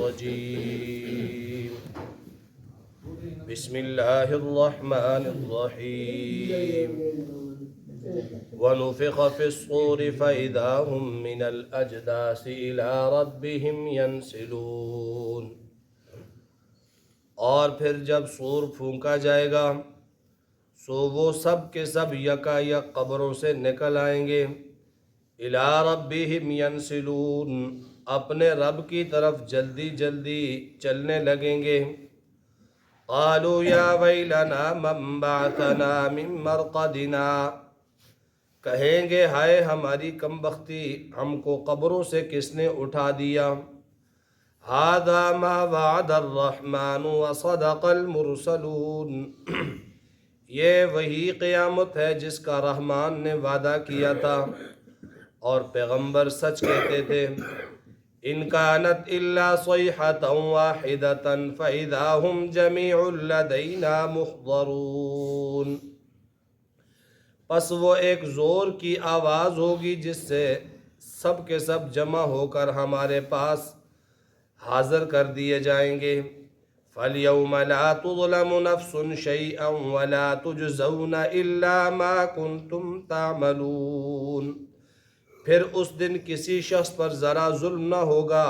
الرجيم بسم الله الرحمن الرحيم ونفخ في الصور فإذا هم من الأجداث إلى ربهم ينسلون۔ اور پھر جب سور پھونکا جائے گا سو وہ سب کے سب یکا یک قبروں سے نکل آئیں گے، الی ربہم ینسلون، اپنے رب کی طرف جلدی جلدی چلنے لگیں گے۔ قالوا یا ویلنا من بعثنا من مرقدنا، کہیں گے ہائے ہماری کم بختی، ہم کو قبروں سے کس نے اٹھا دیا۔ ھذا ما وعد الرحمن وصدق المرسلون، یہ وہی قیامت ہے جس کا رحمان نے وعدہ کیا تھا اور پیغمبر سچ کہتے تھے۔ ان کانت الا صیحۃ واحدۃ فاذا هم جمیع لدینا محضرون، پس وہ ایک زور کی آواز ہوگی جس سے سب کے سب جمع ہو کر ہمارے پاس حاضر کر دیے جائیں گے۔ فَالْيَوْمَ لَا تُظْلَمُ نَفْسٌ شَيْئًا وَلَا تُجْزَوْنَ إِلَّا مَا كُنْتُمْ تَعْمَلُونَ، پھر اس دن کسی شخص پر ذرا ظلم نہ ہوگا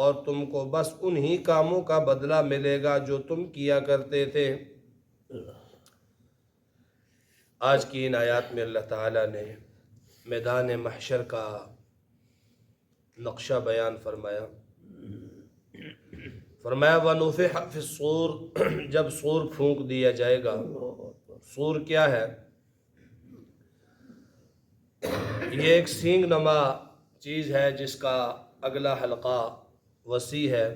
اور تم کو بس انہی کاموں کا بدلہ ملے گا جو تم کیا کرتے تھے۔ آج کی ان آیات میں اللہ تعالیٰ نے میدان محشر کا نقشہ بیان فرمایا۔ فرمایا وَنُفِخَ فِي الصُّورِ، جب صور پھونک دیا جائے گا۔ صور کیا ہے؟ یہ ایک سینگ نما چیز ہے جس کا اگلا حلقہ وسیع ہے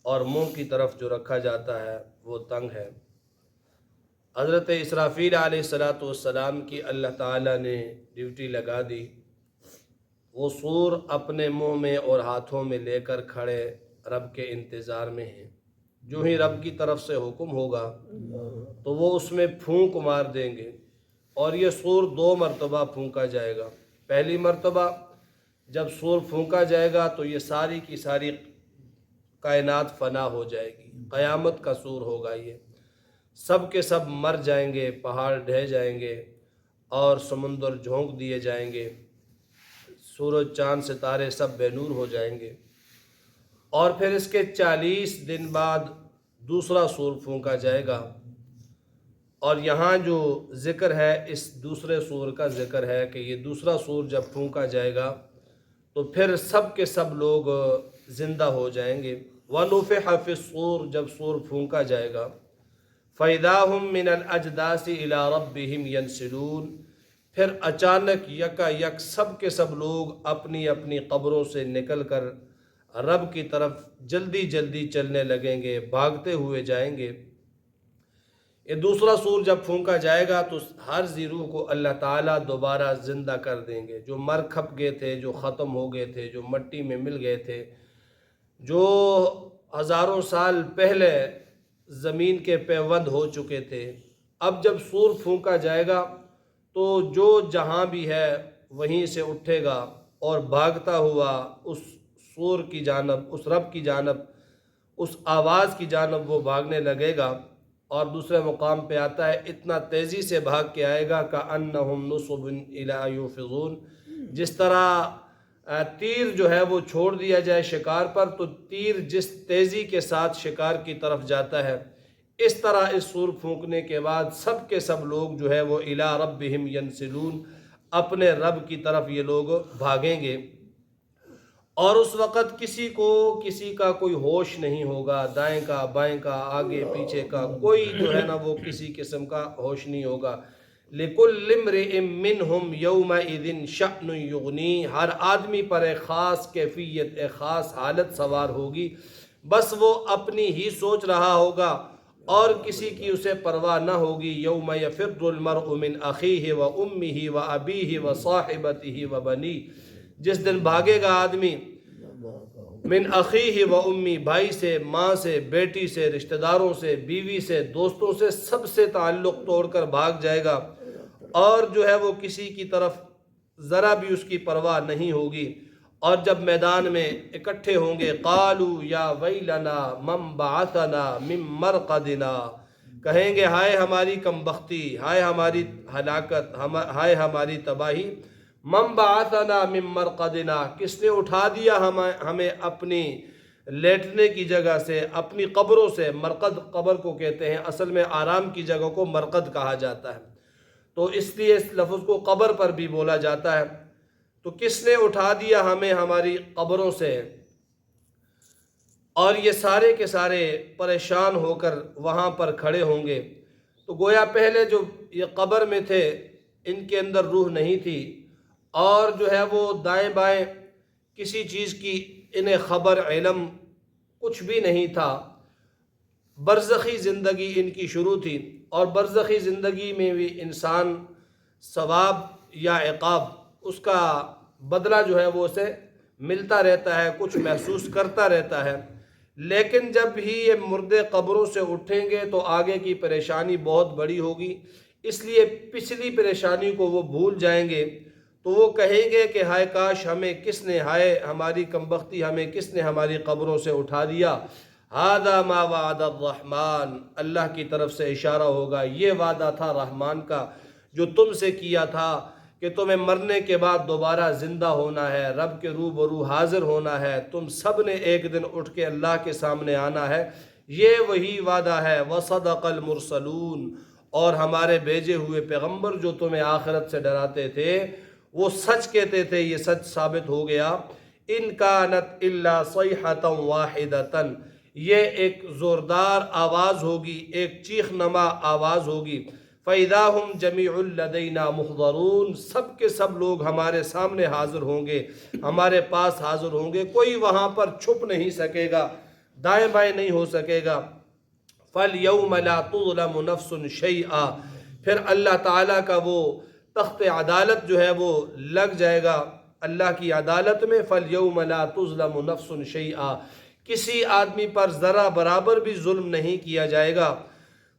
اور منہ کی طرف جو رکھا جاتا ہے وہ تنگ ہے۔ حضرت اسرافیل علیہ السلام کی اللہ تعالیٰ نے ڈیوٹی لگا دی، وہ صور اپنے منہ میں اور ہاتھوں میں لے کر کھڑے رب کے انتظار میں ہیں۔ جو ہی رب کی طرف سے حکم ہوگا تو وہ اس میں پھونک مار دیں گے، اور یہ صور 2 مرتبہ پھونکا جائے گا۔ پہلی مرتبہ جب صور پھونکا جائے گا تو یہ ساری کی ساری کائنات فنا ہو جائے گی، قیامت کا صور ہوگا، یہ سب کے سب مر جائیں گے، پہاڑ ڈھہ جائیں گے اور سمندر جھونک دیے جائیں گے، سورج چاند ستارے سب بے نور ہو جائیں گے۔ اور پھر اس کے 40 دن بعد دوسرا صور پھونکا جائے گا، اور یہاں جو ذکر ہے اس دوسرے صور کا ذکر ہے کہ یہ دوسرا صور جب پھونکا جائے گا تو پھر سب کے سب لوگ زندہ ہو جائیں گے۔ وَنُفِخَ فِي الصُّورِ، جب صور پھونکا جائے گا، فَإِذَا هُم مِّنَ الْأَجْدَاثِ إِلَىٰ رَبِّهِمْ يَنْسِلُونَ، پھر اچانک یکا یک سب کے سب لوگ اپنی اپنی قبروں سے نکل کر رب کی طرف جلدی جلدی چلنے لگیں گے، بھاگتے ہوئے جائیں گے۔ یہ دوسرا صور جب پھونکا جائے گا تو ہر ذی روح کو اللہ تعالیٰ دوبارہ زندہ کر دیں گے، جو مر کھپ گئے تھے، جو ختم ہو گئے تھے، جو مٹی میں مل گئے تھے، جو ہزاروں سال پہلے زمین کے پیوند ہو چکے تھے۔ اب جب صور پھونکا جائے گا تو جو جہاں بھی ہے وہیں سے اٹھے گا اور بھاگتا ہوا اس صور کی جانب، اس رب کی جانب، اس آواز کی جانب وہ بھاگنے لگے گا۔ اور دوسرے مقام پہ آتا ہے اتنا تیزی سے بھاگ کے آئے گا کأنہم نصب الی یوفضون، جس طرح تیر جو ہے وہ چھوڑ دیا جائے شکار پر تو تیر جس تیزی کے ساتھ شکار کی طرف جاتا ہے، اس طرح اس صور پھونکنے کے بعد سب کے سب لوگ جو ہے وہ الی ربہم ینسلون، اپنے رب کی طرف یہ لوگ بھاگیں گے۔ اور اس وقت کسی کا کوئی ہوش نہیں ہوگا، دائیں کا بائیں کا آگے پیچھے کا کوئی جو ہے نا وہ کسی قسم کا ہوش نہیں ہوگا۔ لِكُلِّ امْرِئٍ مِّنْهُمْ يَوْمَئِذٍ شَأْنٌ يُغْنِيهِ، ہر آدمی پر ایک خاص کیفیت، ایک خاص حالت سوار ہوگی، بس وہ اپنی ہی سوچ رہا ہوگا اور کسی کی اسے پرواہ نہ ہوگی۔ يَوْمَ يَفِرُّ الْمَرْءُ مِنْ أَخِيهِ وَأُمِّهِ وَأَبِيهِ وَصَاحِبَتِهِ وَبَنِيهِ، جس دن بھاگے گا آدمی من اخیہ و امی، بھائی سے، ماں سے، بیٹی سے، رشتہ داروں سے، بیوی سے، دوستوں سے، سب سے تعلق توڑ کر بھاگ جائے گا، اور جو ہے وہ کسی کی طرف ذرا بھی اس کی پرواہ نہیں ہوگی۔ اور جب میدان میں اکٹھے ہوں گے قالو یا ویلنا من بعثنا من مرقدنا، کہیں گے ہائے ہماری کم بختی، ہائے ہماری ہلاکت، ہائے ہماری تباہی، من بعثنا من مرقدنا، کس نے اٹھا دیا ہمیں اپنی لیٹنے کی جگہ سے، اپنی قبروں سے۔ مرقد قبر کو کہتے ہیں، اصل میں آرام کی جگہ کو مرقد کہا جاتا ہے، تو اس لیے اس لفظ کو قبر پر بھی بولا جاتا ہے۔ تو کس نے اٹھا دیا ہمیں ہماری قبروں سے؟ اور یہ سارے کے سارے پریشان ہو کر وہاں پر کھڑے ہوں گے۔ تو گویا پہلے جو یہ قبر میں تھے ان کے اندر روح نہیں تھی، اور جو ہے وہ دائیں بائیں کسی چیز کی انہیں خبر علم کچھ بھی نہیں تھا۔ برزخی زندگی ان کی شروع تھی، اور برزخی زندگی میں بھی انسان ثواب یا عقاب، اس کا بدلہ جو ہے وہ اسے ملتا رہتا ہے، کچھ محسوس کرتا رہتا ہے۔ لیکن جب ہی یہ مردے قبروں سے اٹھیں گے تو آگے کی پریشانی بہت بڑی ہوگی، اس لیے پچھلی پریشانی کو وہ بھول جائیں گے۔ تو وہ کہیں گے کہ ہائے کاش ہمیں کس نے، ہائے ہماری کمبختی، ہمیں کس نے ہماری قبروں سے اٹھا دیا۔ ھذا ما وعد الرحمن، اللہ کی طرف سے اشارہ ہوگا، یہ وعدہ تھا رحمان کا جو تم سے کیا تھا کہ تمہیں مرنے کے بعد دوبارہ زندہ ہونا ہے، رب کے روبرو حاضر ہونا ہے، تم سب نے ایک دن اٹھ کے اللہ کے سامنے آنا ہے، یہ وہی وعدہ ہے۔ وصدق المرسلون، اور ہمارے بھیجے ہوئے پیغمبر جو تمہیں آخرت سے ڈراتے تھے وہ سچ کہتے تھے، یہ سچ ثابت ہو گیا۔ ان کانت الا صیحۃ واحدۃ، یہ ایک زوردار آواز ہوگی، ایک چیخ نما آواز ہوگی۔ فَإِذَا هُمْ جَمِيعٌ لَدَيْنَا مُحْضَرُونَ، سب کے سب لوگ ہمارے سامنے حاضر ہوں گے، ہمارے پاس حاضر ہوں گے، کوئی وہاں پر چھپ نہیں سکے گا، دائیں بائیں نہیں ہو سکے گا۔ فَالْيَوْمَ لَا تُظْلَمُ نَفْسٌ شَيْئًا، پھر اللہ تعالیٰ کا وہ تخت عدالت جو ہے وہ لگ جائے گا اللہ کی عدالت میں۔ فَالْيَوْمَ لَا تُظْلَمُ نَفْسٌ شَيْئًا، کسی آدمی پر ذرا برابر بھی ظلم نہیں کیا جائے گا۔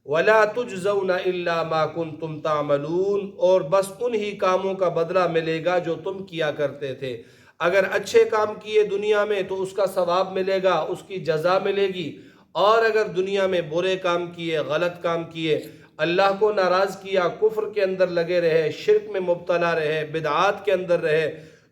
وَلَا تُجْزَوْنَ إِلَّا مَا كُنْتُمْ تَعْمَلُونَ، اور بس انہی کاموں کا بدلہ ملے گا جو تم کیا کرتے تھے۔ اگر اچھے کام کیے دنیا میں تو اس کا ثواب ملے گا، اس کی جزا ملے گی، اور اگر دنیا میں برے کام کیے، غلط کام کیے، اللہ کو ناراض کیا، کفر کے اندر لگے رہے، شرک میں مبتلا رہے، بدعات کے اندر رہے،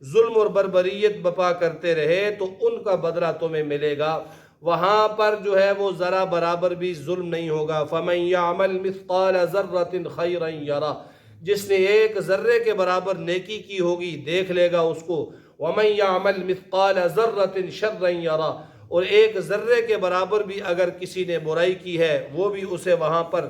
ظلم اور بربریت بپا کرتے رہے، تو ان کا بدلہ تمہیں ملے گا۔ وہاں پر جو ہے وہ ذرا برابر بھی ظلم نہیں ہوگا۔ فَمَن يَعْمَلْ مِثْقَالَ ذَرَّةٍ خَيْرًا يَرَهُ، جس نے ایک ذرے کے برابر نیکی کی ہوگی دیکھ لے گا اس کو۔ وَمَن يَعْمَلْ مِثْقَالَ ذَرَّةٍ شَرًّا يَرَهُ، اور ایک ذرے کے برابر بھی اگر کسی نے برائی کی ہے وہ بھی اسے وہاں پر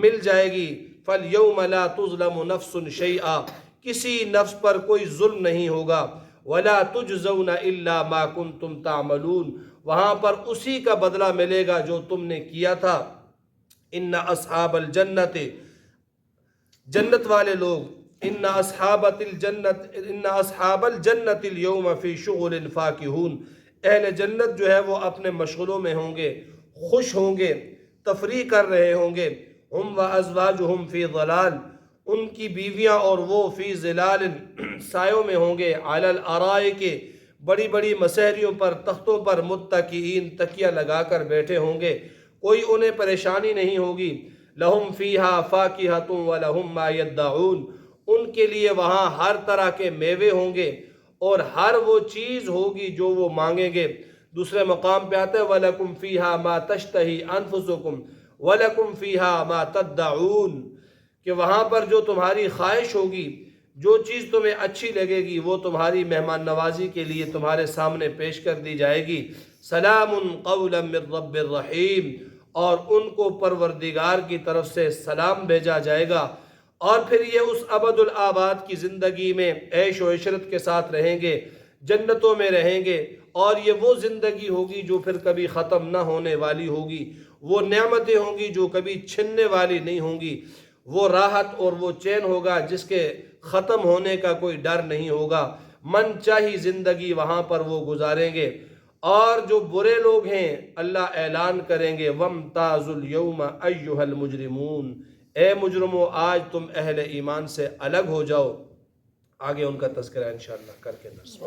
مل جائے گی۔ فَالْيَوْمَ لَا تُظْلَمُ نَفْسٌ شَيْئًا، کسی نفس پر کوئی ظلم نہیں ہوگا۔ وَلَا تُجْزَوْنَ إِلَّا مَا كُنْتُمْ تَعْمَلُونَ، وہاں پر اسی کا بدلہ ملے گا جو تم نے کیا تھا۔ ان اصحاب الجنت، جنت والے لوگ، ان اصحاب الجنت اليوم فی شغل فاکہون، اہل جنت جو ہے وہ اپنے مشغلوں میں ہوں گے، خوش ہوں گے، تفریح کر رہے ہوں گے۔ ہم وازواجہم فی ظلال، ان کی بیویاں اور وہ فی ظلال، سایوں میں ہوں گے، علی الارائک، بڑی بڑی مسہریوں پر، تختوں پر، متکئین، تکیہ لگا کر بیٹھے ہوں گے، کوئی انہیں پریشانی نہیں ہوگی۔ لہم فیہا فاکہۃ ولہم ما یدعون، ان کے لیے وہاں ہر طرح کے میوے ہوں گے اور ہر وہ چیز ہوگی جو وہ مانگیں گے۔ دوسرے مقام پہ آتا ہے وَلَكُمْ فِيهَا مَا تَشْتَهِي أَنفُسُكُمْ وَلَكُمْ فِيهَا مَا تَدَّعُونَ، کہ وہاں پر جو تمہاری خواہش ہوگی، جو چیز تمہیں اچھی لگے گی، وہ تمہاری مہمان نوازی کے لیے تمہارے سامنے پیش کر دی جائے گی۔ سلام قولا من رب الرحیم، اور ان کو پروردگار کی طرف سے سلام بھیجا جائے گا۔ اور پھر یہ اس ابد الآباد کی زندگی میں عیش و عشرت کے ساتھ رہیں گے، جنتوں میں رہیں گے، اور یہ وہ زندگی ہوگی جو پھر کبھی ختم نہ ہونے والی ہوگی، وہ نعمتیں ہوں گی جو کبھی چھننے والی نہیں ہوں گی، وہ راحت اور وہ چین ہوگا جس کے ختم ہونے کا کوئی ڈر نہیں ہوگا۔ من چاہی زندگی وہاں پر وہ گزاریں گے۔ اور جو برے لوگ ہیں اللہ اعلان کریں گے وَامْتَازُوا الْيَوْمَ أَيُّهَا الْمُجْرِمُونَ، اے مجرمو آج تم اہل ایمان سے الگ ہو جاؤ۔ آگے ان کا تذکرہ انشاءاللہ کر کے درس۔